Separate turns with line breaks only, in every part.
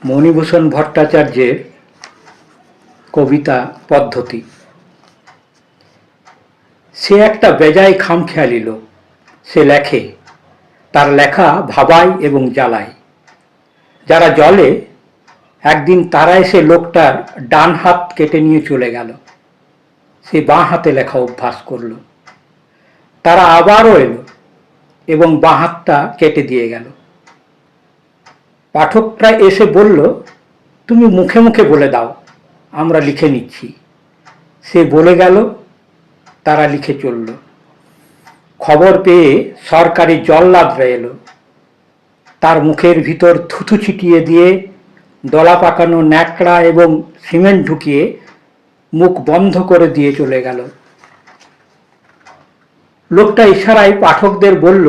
মণিভূষণ ভট্টাচার্যের কবিতা পদ্ধতি। সে একটা বেজায় খামখেয়ালি লোক। সে লেখে, তার লেখা ভাবায় এবং জ্বালায়। যারা জলে, একদিন তারা এসে লোকটার ডান হাত কেটে নিয়ে চলে গেল। সে বাঁ হাতে লেখা অভ্যাস করল। তারা আবারও এলো এবং বাঁ হাতটা কেটে দিয়ে গেল। পাঠকরা এসে বলল, তুমি মুখে মুখে বলে দাও, আমরা লিখে নিচ্ছি। সে বলে গেল, তারা লিখে চলল। খবর পেয়ে সরকারি জল্লাদরা এলো। তার মুখের ভিতর থুথু ছিটিয়ে দিয়ে দলা পাকানো ন্যাকড়া এবং সিমেন্ট ঢুকিয়ে মুখ বন্ধ করে দিয়ে চলে গেল। লোকটা ইশারায় পাঠকদের বলল,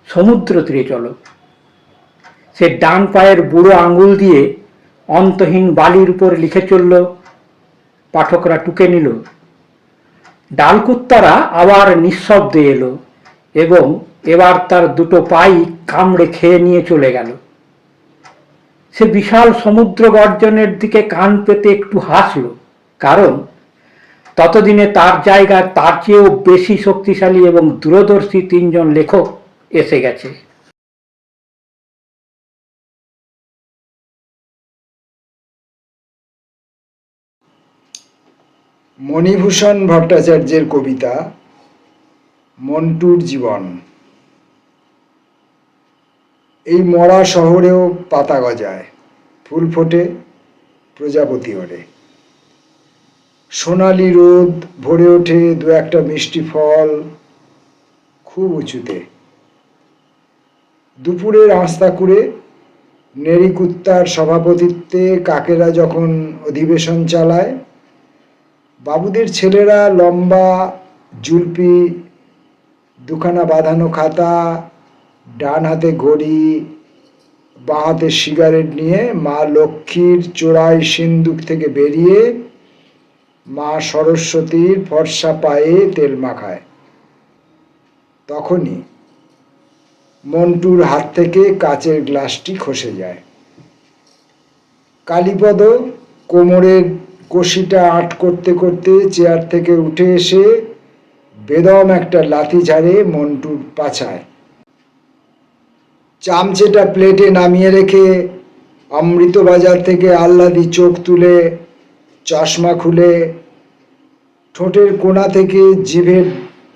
সমুদ্র তীরে চলো। সে ডান পায়ের বুড়ো আঙুল দিয়ে অন্তহীন বালির উপর লিখে চলল। পাঠকরা টুকে নিল। ডালকুত্তারা আবার নিঃশব্দে এলো এবং এবার তার দুটো পাই কামড়ে খেয়ে নিয়ে চলে গেল। সে বিশাল সমুদ্র গর্জনের দিকে কান পেতে একটু হাসল, কারণ ততদিনে তার জায়গায় তার চেয়েও বেশি শক্তিশালী এবং দূরদর্শী তিনজন লেখক এসে গেছে।
মণিভূষণ ভট্টাচার্যের কবিতা মন্টুর জীবন। এই মরা শহরেও পাতা গজায়, ফুল ফোটে, প্রজাপতি ওড়ে। সোনালি রোদ ভরে ওঠে দু একটা মিষ্টি ফল খুব উঁচুতে। দুপুরের আস্তাকুড়ে নেড়িকুত্তার সভাপতিত্বে কাকেরা যখন অধিবেশন চালায়, বাবুদের ছেলেরা লম্বা জুলপি, দুখানা বাঁধানো খাতা, ডান হাতে ঘড়ি, বাঁ হাতে সিগারেট নিয়ে মা লক্ষ্মীর চোরাই সিন্দুক থেকে বেরিয়ে মা সরস্বতীর ফর্সা পায়ে তেল মাখায়। তখনই মন্টুর হাত থেকে কাচের গ্লাসটি খসে যায়। কালীপদ কোমরের কষিটা আট করতে করতে চেয়ার থেকে উঠে এসে বেদম একটা লাথি ঝাড়ে মন্টুর পাছায়। চামচেটা প্লেটে নামিয়ে রেখে অমৃতবাজার থেকে আহ্লাদি চোখ তুলে চশমা খুলে ঠোঁটের কোণা থেকে জিভের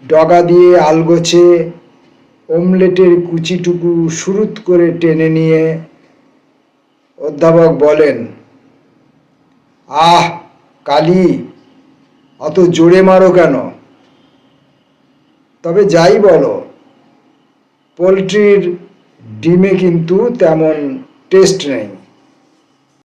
ডগা দিয়ে আলগোছে অমলেটের কুচিটুকু সুরুত করে টেনে নিয়ে অধ্যাপক বলেন, আহ কালী, অত জোরে মারো কেন? তবে যাই বলো, পোলট্রির ডিমে কিন্তু তেমন টেস্ট নেই।